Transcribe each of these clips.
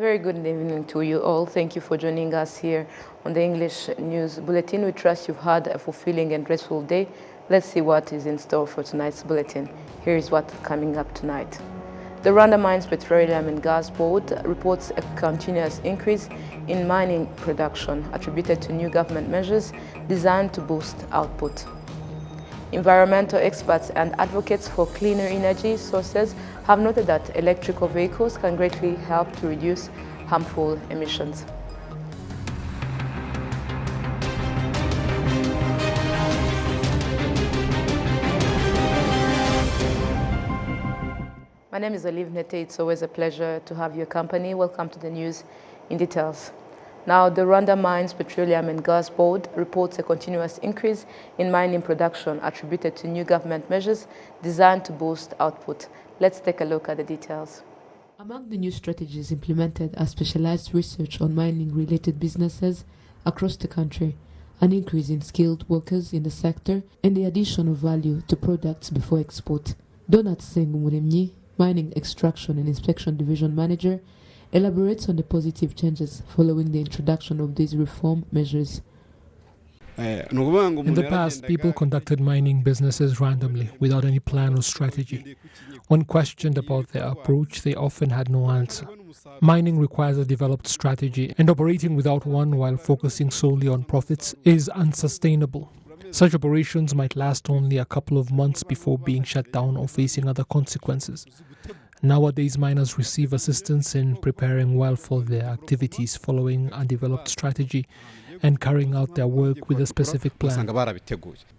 very good evening to you all. Thank you for joining us here on the English News Bulletin. We trust you've had a fulfilling and restful day. Let's see what is in store for tonight's bulletin. Here is what's coming up tonight. The Rwanda Mines Petroleum and Gas Board reports a continuous increase in mining production attributed to new government measures designed to boost output. Environmental experts and advocates for cleaner energy sources have noted that electrical vehicles can greatly help to reduce harmful emissions. My name is Olive Nete. It's always a pleasure to have your company. Welcome to the news in details. Now, the Rwanda Mines Petroleum and Gas Board reports a continuous increase in mining production attributed to new government measures designed to boost output. Let's take a look at the details. Among the new strategies implemented are specialized research on mining-related businesses across the country, an increase in skilled workers in the sector, and the addition of value to products before export. Donat Sengumuremyi, Mining Extraction and Inspection Division Manager, elaborates on the positive changes following the introduction of these reform measures. In the past, people conducted mining businesses randomly, without any plan or strategy. When questioned about their approach, they often had no answer. Mining requires a developed strategy, and operating without one while focusing solely on profits is unsustainable. Such operations might last only a couple of months before being shut down or facing other consequences. Nowadays, miners receive assistance in preparing well for their activities, following a developed strategy and carrying out their work with a specific plan.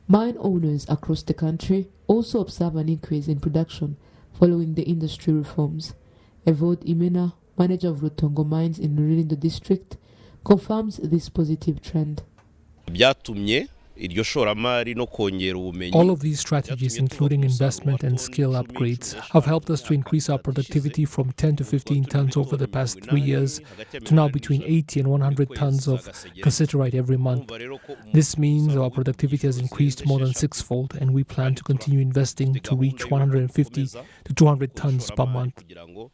Mine owners across the country also observe an increase in production following the industry reforms. Evode Imena, manager of Rutongo Mines in Rulindo district, confirms this positive trend. All of these strategies, including investment and skill upgrades, have helped us to increase our productivity from 10 to 15 tons over the past 3 years to now between 80 and 100 tons of cassiterite every month. This means our productivity has increased more than sixfold, and we plan to continue investing to reach 150 to 200 tons per month. In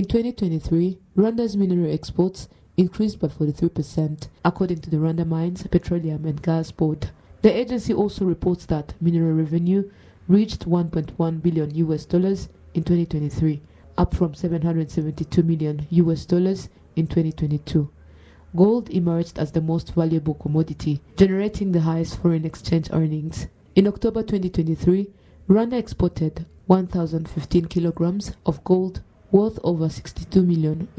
2023, Rwanda's mineral exports increased by 43%, according to the Rwanda Mines Petroleum and Gas Board. The agency also reports that mineral revenue reached $1.1 billion in 2023, up from $772 million in 2022. Gold emerged as the most valuable commodity, generating the highest foreign exchange earnings. In October 2023, Rwanda exported 1,015 kilograms of gold worth over $62 million.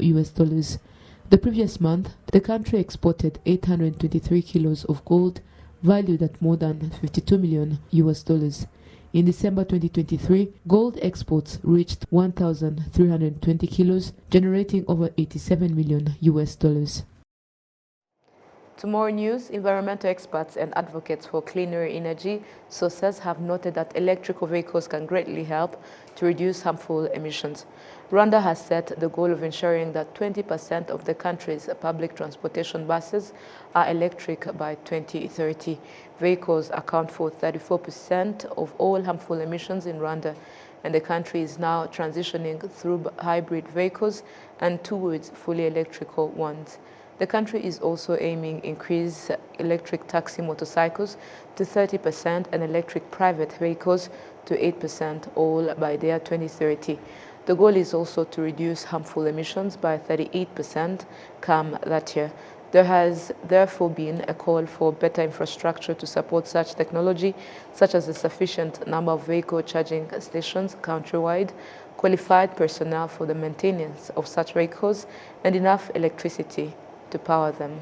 The previous month, the country exported 823 kilos of gold valued at more than $52 million. In December 2023, gold exports reached 1,320 kilos, generating over $87 million. To more news, environmental experts and advocates for cleaner energy sources have noted that electrical vehicles can greatly help to reduce harmful emissions. Rwanda has set the goal of ensuring that 20% of the country's public transportation buses are electric by 2030. Vehicles account for 34% of all harmful emissions in Rwanda, and the country is now transitioning through hybrid vehicles and towards fully electrical ones. The country is also aiming to increase electric taxi motorcycles to 30% and electric private vehicles to 8%, all by the year 2030. The goal is also to reduce harmful emissions by 38% come that year. There has therefore been a call for better infrastructure to support such technology, such as a sufficient number of vehicle charging stations countrywide, qualified personnel for the maintenance of such vehicles, and enough electricity to power them.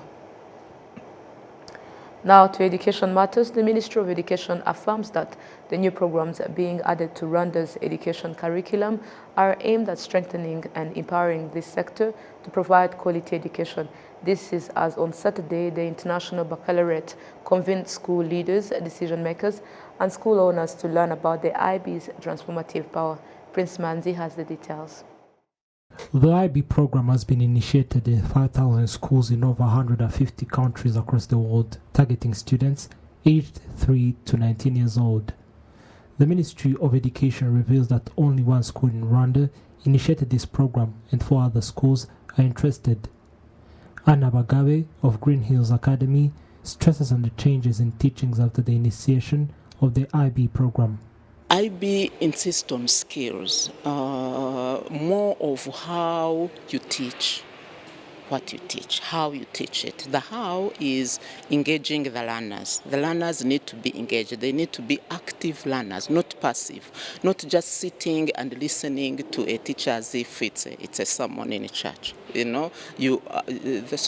Now to education matters, the Ministry of Education affirms that the new programs being added to Rwanda's education curriculum are aimed at strengthening and empowering this sector to provide quality education. This is as on Saturday, the International Baccalaureate convened school leaders, decision makers, and school owners to learn about the IB's transformative power. Prince Manzi has the details. The IB program has been initiated in 5,000 schools in over 150 countries across the world, targeting students aged 3 to 19 years old. The Ministry of Education reveals that only one school in Rwanda initiated this program and 4 other schools are interested. Anna Bagabe of Green Hills Academy stresses on the changes in teachings after the initiation of the IB program. IB insists on skills, more of how you teach, what you teach, how you teach it. The how is engaging the learners. The learners need to be engaged. They need to be active learners, not passive, not just sitting and listening to a teacher as if it's a sermon in a church. So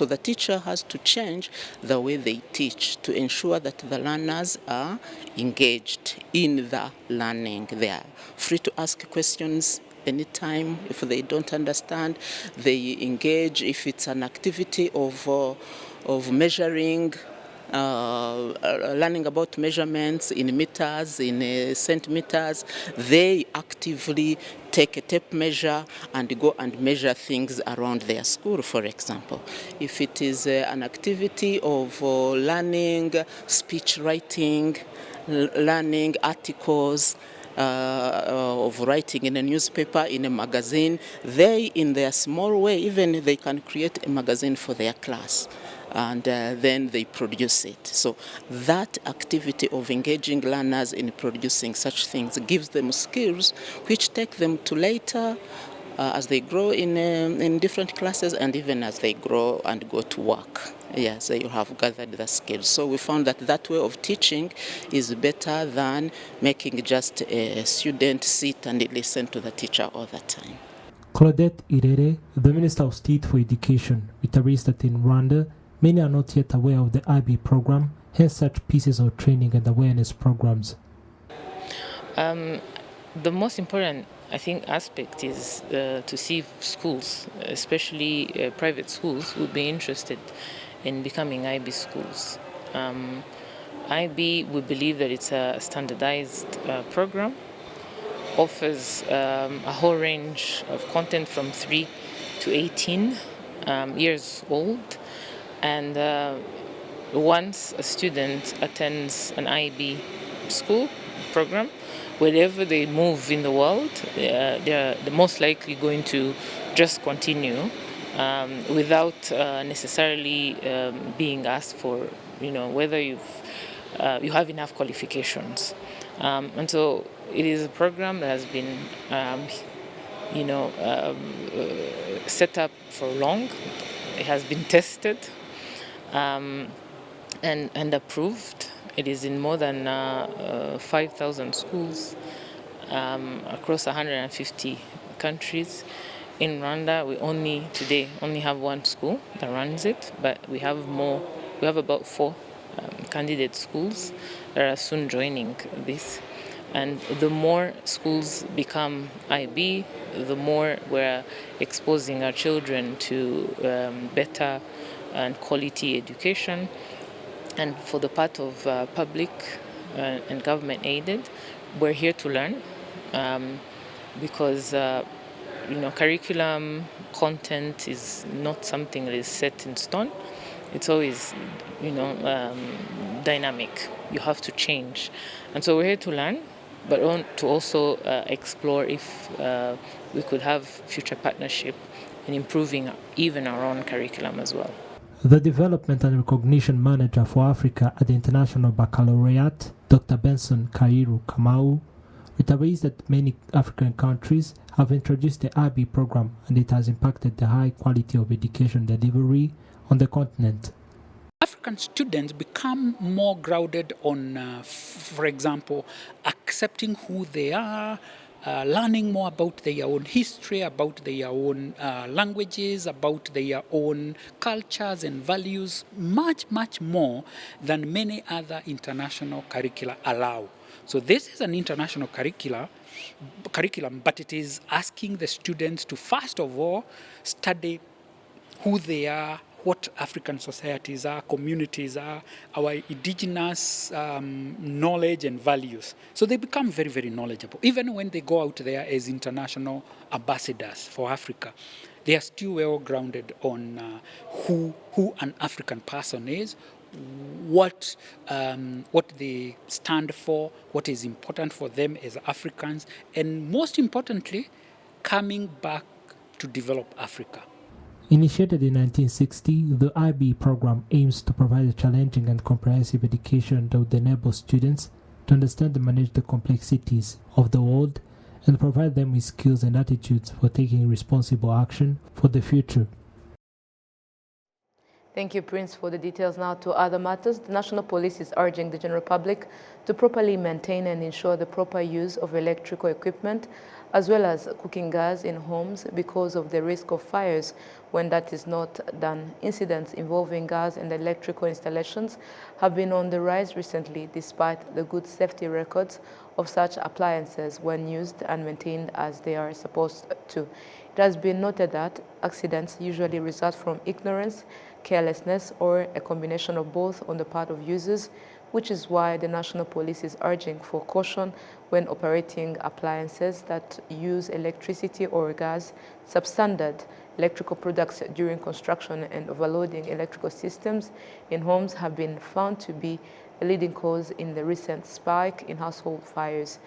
the teacher has to change the way they teach to ensure that the learners are engaged in the learning. They are free to ask questions anytime. If they don't understand, they engage. If it's an activity of measuring, learning about measurements in meters, in centimeters, they actively take a tape measure and go and measure things around their school, for example. If it is an activity of learning speech writing, learning articles, of writing in a newspaper, in a magazine, they, in their small way, even they can create a magazine for their class. And then they produce it. So that activity of engaging learners in producing such things gives them skills which take them to later as they grow in different classes and even as they grow and go to work. Yes, you have gathered the skills. So we found that way of teaching is better than making just a student sit and listen to the teacher all the time. Claudette Irere, the Minister of State for Education, reiterates that in Rwanda, many are not yet aware of the IB program, hence such pieces of training and awareness programs. The most important, I think, aspect is to see if schools, especially private schools, would be interested in becoming IB schools. IB, we believe that it's a standardized program, offers a whole range of content from 3 to 18 years old. And once a student attends an IB school program, wherever they move in the world, they're most likely going to just continue without necessarily being asked for, whether you have enough qualifications. And so it is a program that has been, set up for long. It has been tested and approved. It is in more than 5,000 schools across 150 countries. In Rwanda, we today only have 1 school that runs it, but we have more. We have about 4 candidate schools that are soon joining this. And the more schools become IB, the more we're exposing our children to better and quality education. And for the part of public and government aided, we're here to learn because curriculum content is not something that is set in stone. It's always dynamic. You have to change, and so we're here to learn, but to also explore if we could have future partnership in improving even our own curriculum as well. The Development and Recognition Manager for Africa at the International Baccalaureate, Dr. Benson Kairu Kamau, reiterates that many African countries have introduced the IB program and it has impacted the high quality of education delivery on the continent. African students become more grounded on, for example, accepting who they are, learning more about their own history, about their own languages, about their own cultures and values, much, much more than many other international curricula allow. So this is an international curriculum, but it is asking the students to, first of all, study who they are, what African societies are, communities are, our indigenous knowledge and values. So they become very, very knowledgeable. Even when they go out there as international ambassadors for Africa, they are still well grounded on who an African person is, what they stand for, what is important for them as Africans, and most importantly, coming back to develop Africa. Initiated in 1960, the IB program aims to provide a challenging and comprehensive education that would enable students to understand and manage the complexities of the world and provide them with skills and attitudes for taking responsible action for the future. Thank you, Prince, for the details. Now to other matters. The National Police is urging the general public to properly maintain and ensure the proper use of electrical equipment as well as cooking gas in homes because of the risk of fires when that is not done. Incidents involving gas and electrical installations have been on the rise recently despite the good safety records of such appliances when used and maintained as they are supposed to. It has been noted that accidents usually result from ignorance, carelessness, or a combination of both on the part of users, which is why the National Police is urging for caution when operating appliances that use electricity or gas, substandard electrical products during construction, and overloading electrical systems in homes have been found to be a leading cause in the recent spike in household fires,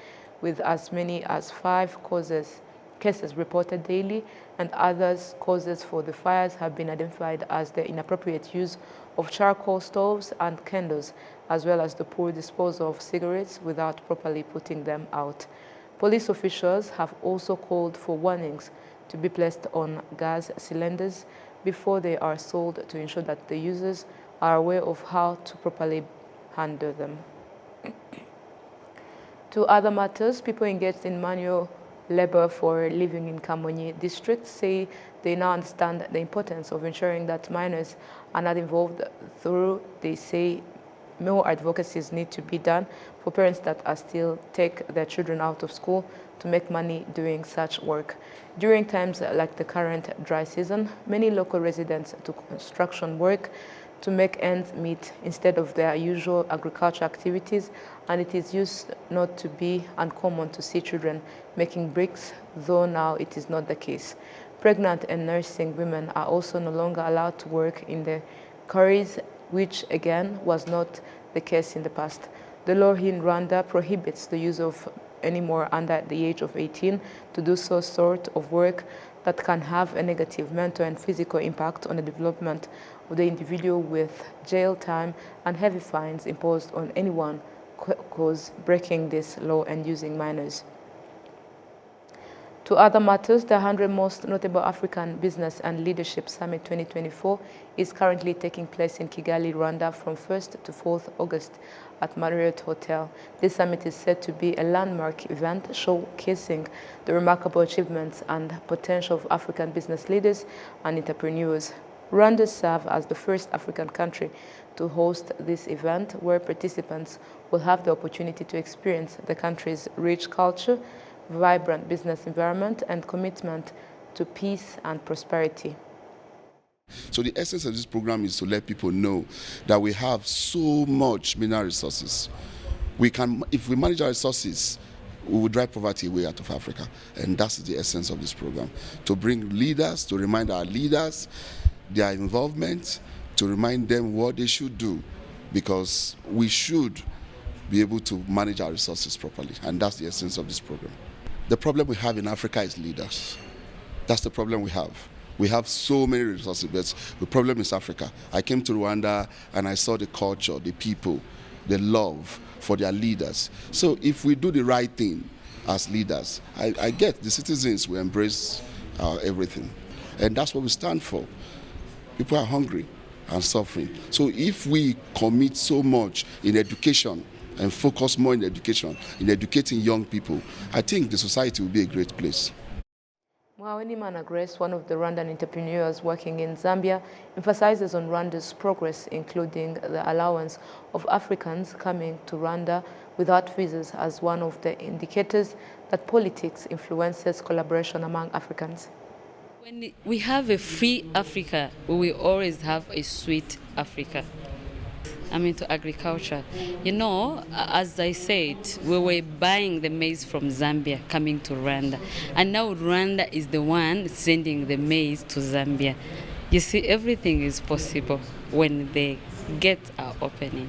with as many as 5 cases reported daily, and others causes for the fires have been identified as the inappropriate use of charcoal stoves and candles, as well as the poor disposal of cigarettes without properly putting them out. Police officials have also called for warnings to be placed on gas cylinders before they are sold to ensure that the users are aware of how to properly handle them. To other matters, people engaged in manual labor for living in Kamonyi district say they now understand the importance of ensuring that minors are not involved through, they say, more advocacies need to be done for parents that are still take their children out of school to make money doing such work. During times like the current dry season, many local residents do construction work to make ends meet instead of their usual agricultural activities, and it is used not to be uncommon to see children making bricks, though now it is not the case. Pregnant and nursing women are also no longer allowed to work in the quarries, which again was not the case in the past. The law in Rwanda prohibits the use of anyone under the age of 18 to do so sort of work that can have a negative mental and physical impact on the development of the individual, with jail time and heavy fines imposed on anyone cause breaking this law and using minors. To other matters, the 100 Most Notable African Business and Leadership Summit 2024 is currently taking place in Kigali, Rwanda from 1st to 4th August at Marriott Hotel. This summit is said to be a landmark event showcasing the remarkable achievements and potential of African business leaders and entrepreneurs. Rwanda serves as the first African country to host this event, where participants will have the opportunity to experience the country's rich culture, vibrant business environment, and commitment to peace and prosperity. So the essence of this program is to let people know that we have so much mineral resources. If we manage our resources, we will drive poverty away out of Africa. And that's the essence of this program. To bring leaders, to remind our leaders their involvement, to remind them what they should do, because we should be able to manage our resources properly. And that's the essence of this program. The problem we have in Africa is leaders. That's the problem we have. We have so many resources, but the problem is Africa. I came to Rwanda and I saw the culture, the people, the love for their leaders. So if we do the right thing as leaders, I get the citizens will embrace everything. And that's what we stand for. People are hungry and suffering. So if we commit so much in education and focus more in education, in educating young people, I think the society will be a great place. Mwaweni Managres, one of the Rwandan entrepreneurs working in Zambia, emphasizes on Rwanda's progress, including the allowance of Africans coming to Rwanda without visas as one of the indicators that politics influences collaboration among Africans. When we have a free Africa, we will always have a sweet Africa. I'm into agriculture. You know, as I said, we were buying the maize from Zambia coming to Rwanda. And now Rwanda is the one sending the maize to Zambia. You see, everything is possible when the gates are opening.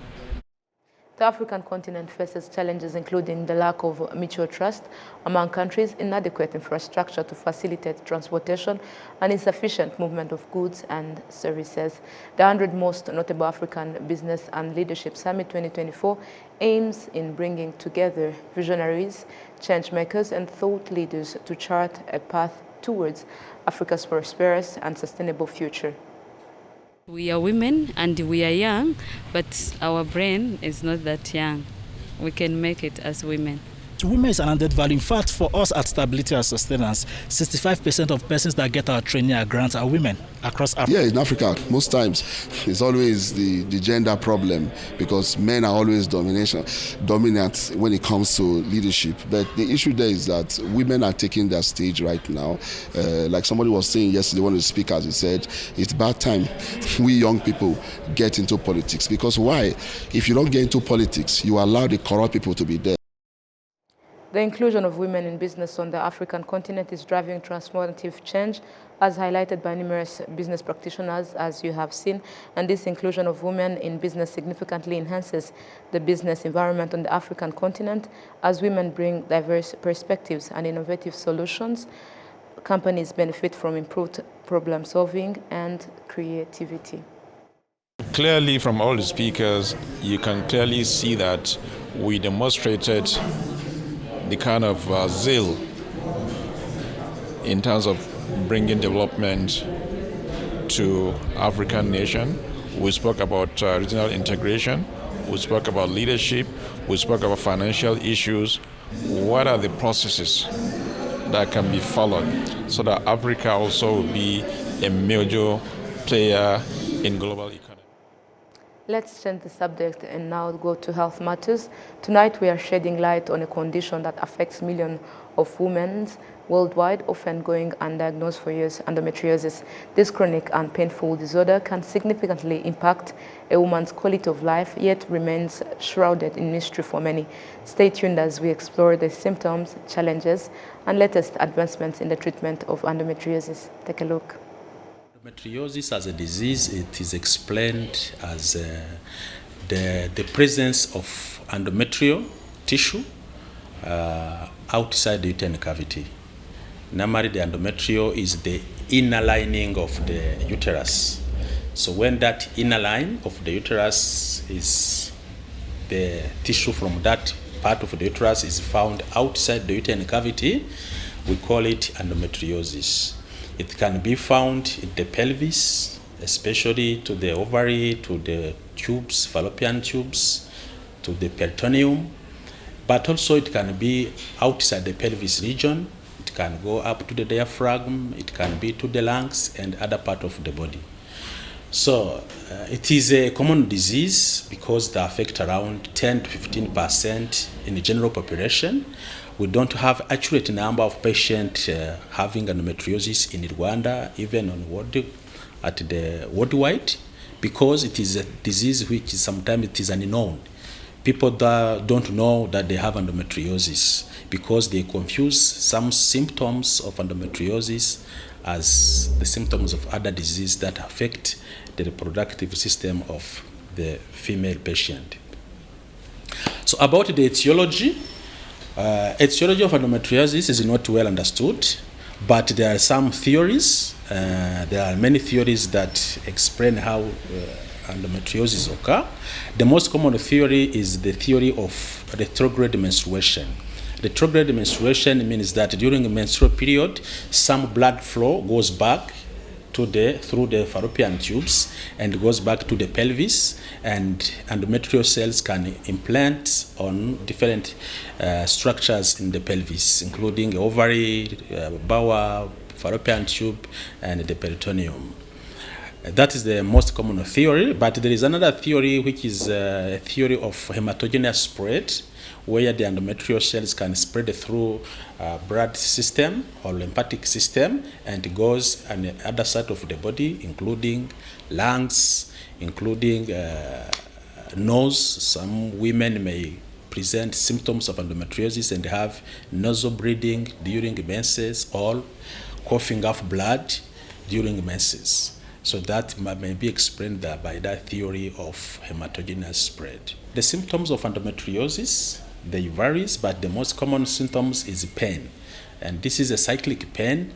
The African continent faces challenges including the lack of mutual trust among countries, inadequate infrastructure to facilitate transportation, and insufficient movement of goods and services. The 100 Most Notable African Business and Leadership Summit 2024 aims in bringing together visionaries, change makers, and thought leaders to chart a path towards Africa's prosperous and sustainable future. We are women and we are young, but our brain is not that young. We can make it as women. Women is an added value. In fact, for us at Stability and Sustenance, 65% of persons that get our training or grants are women across Africa. Yeah, in Africa, most times it's always the gender problem because men are always dominant when it comes to leadership. But the issue there is that women are taking their stage right now. Like somebody was saying yesterday, one of the speakers, he said, it's about time we young people get into politics. Because why? If you don't get into politics, you allow the corrupt people to be there. The inclusion of women in business on the African continent is driving transformative change, as highlighted by numerous business practitioners, as you have seen. And this inclusion of women in business significantly enhances the business environment on the African continent, as women bring diverse perspectives and innovative solutions. Companies benefit from improved problem solving and creativity. Clearly, from all the speakers, you can clearly see that we demonstrated the kind of zeal in terms of bringing development to African nation. We spoke about regional integration, we spoke about leadership, we spoke about financial issues. What are the processes that can be followed so that Africa also will be a major player in global economy? Let's change the subject and now go to health matters. Tonight we are shedding light on a condition that affects millions of women worldwide, often going undiagnosed for years: endometriosis. This chronic and painful disorder can significantly impact a woman's quality of life, yet remains shrouded in mystery for many. Stay tuned as we explore the symptoms, challenges, and latest advancements in the treatment of endometriosis. Take a look. Endometriosis as a disease, it is explained as the presence of endometrial tissue outside the uterine cavity. Normally, the endometrial is the inner lining of the uterus. So when that inner line of the uterus is, the tissue from that part of the uterus is found outside the uterine cavity, we call it endometriosis. It can be found in the pelvis, especially to the ovary, to the tubes, fallopian tubes, to the peritoneum, but also it can be outside the pelvis region. It can go up to the diaphragm, it can be to the lungs and other part of the body. So it is a common disease because they affect around 10 to 15% in the general population. We don't have accurate number of patients having endometriosis in Rwanda, even on worldwide, because it is a disease which sometimes it is unknown. People that don't know that they have endometriosis because they confuse some symptoms of endometriosis as the symptoms of other diseases that affect the reproductive system of the female patient. So about the etiology, etiology of endometriosis is not well understood, but there are some theories. There are many theories that explain how endometriosis occur. The most common theory is the theory of retrograde menstruation. Retrograde menstruation means that during a menstrual period, some blood flow goes back through the fallopian tubes and goes back to the pelvis, and endometrial cells can implant on different structures in the pelvis, including ovary, bowel, fallopian tube, and the peritoneum. That is the most common theory, but there is another theory which is a theory of hematogenous spread, where the endometrial cells can spread through blood system or lymphatic system and goes on the other side of the body, including lungs, including nose. Some women may present symptoms of endometriosis and have nasal bleeding during menses or coughing up blood during menses. So that may be explained by that theory of hematogenous spread. The symptoms of endometriosis, they varies, but the most common symptoms is pain. And this is a cyclic pain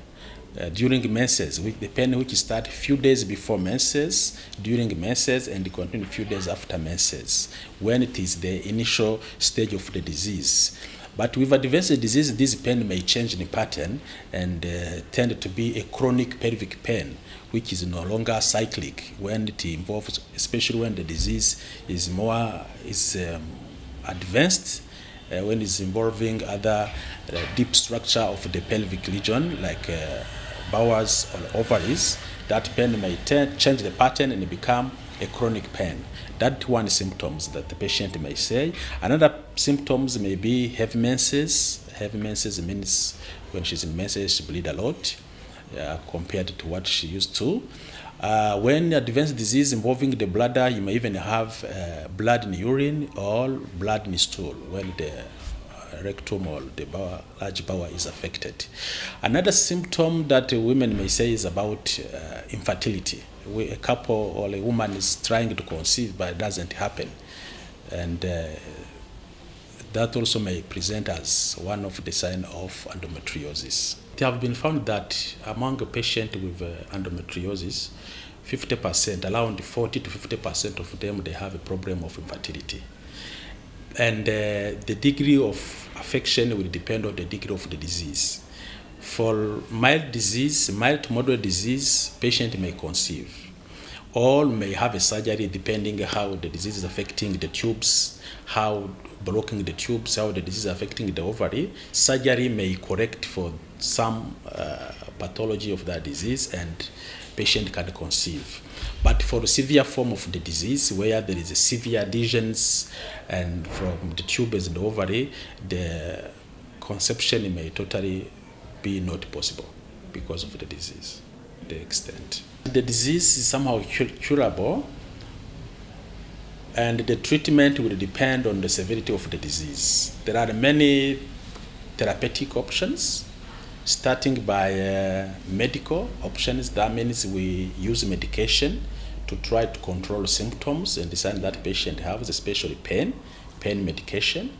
during menses, the pain which starts a few days before menses, during menses, and continue a few days after menses, when it is the initial stage of the disease. But with advanced disease, this pain may change in pattern and tend to be a chronic pelvic pain, which is no longer cyclic when it involves, especially when the disease is advanced, when it's involving other deep structure of the pelvic region, like bowels or ovaries. That pain may change the pattern and become a chronic pain. That one symptoms that the patient may say. Another symptoms may be heavy menses. Heavy menses means when she's in menses, she bleeds a lot compared to what she used to. When advanced disease involving the bladder, you may even have blood in urine or blood in stool when the rectum or the large bowel is affected. Another symptom that women may say is about infertility. A couple or a woman is trying to conceive but it doesn't happen. And that also may present as one of the signs of endometriosis. It has been found that among a patient with endometriosis, 50%, around 40 to 50% of them, they have a problem of infertility. And the degree of affection will depend on the degree of the disease. For mild disease, mild to moderate disease, patient may conceive. All may have a surgery depending how the disease is affecting the tubes, how blocking the tubes, how the disease is affecting the ovary. Surgery may correct for some pathology of that disease and patient can conceive. But for the severe form of the disease, where there is a severe adhesions and from the tubes and the ovary, the conception may totally be not possible because of the disease, the extent. The disease is somehow curable, and the treatment will depend on the severity of the disease. There are many therapeutic options, starting by medical options. That means we use medication to try to control symptoms and decide that patient has, especially pain medication.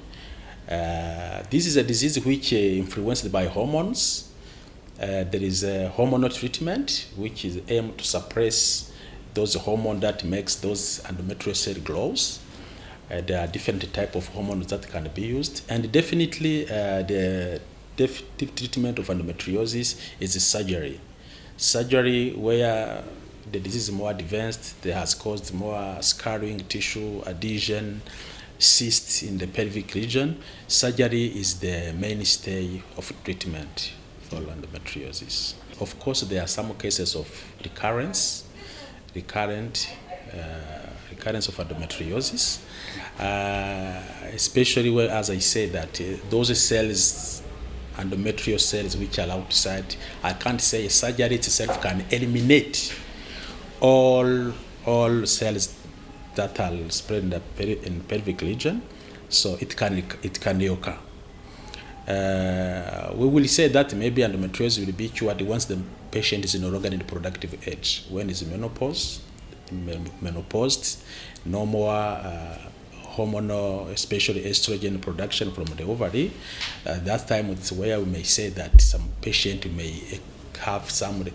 This is a disease which is influenced by hormones. There is a hormonal treatment which is aimed to suppress those hormones that makes those endometrial cell grows. There are different types of hormones that can be used, and definitely the definitive treatment of endometriosis is surgery. Surgery where the disease is more advanced, that has caused more scarring, tissue adhesion, cysts in the pelvic region. Surgery is the mainstay of treatment for endometriosis. Of course, there are some cases of recurrence of endometriosis, especially where, as I said, that those cells, endometrial cells which are outside, I can't say surgery itself can eliminate all cells that are spread in the pelvic region, so it can occur. We will say that maybe endometriosis will be cured once the patient is no longer in the productive age. When is menopaused, no more hormonal, especially estrogen production from the ovary. That time is where we may say that some patient may have some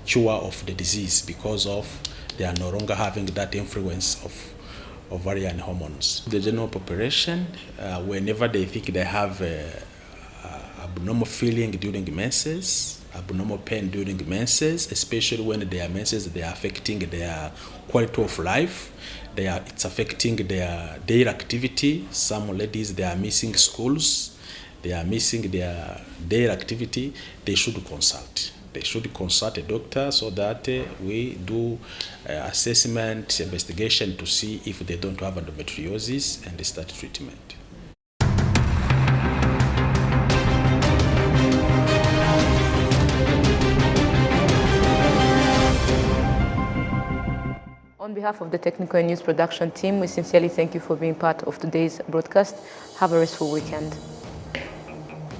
cure of the disease because of they are no longer having that influence of ovarian hormones. The general population, whenever they think they have abnormal feeling during menses, abnormal pain during menses, especially when their menses, they are affecting their quality of life. It's affecting their daily activity. Some ladies, they are missing schools. They are missing their daily activity. They should consult. They should consult a doctor so that we do assessment, investigation to see if they don't have endometriosis and they start treatment. On behalf of the Technical and News Production team, we sincerely thank you for being part of today's broadcast. Have a restful weekend.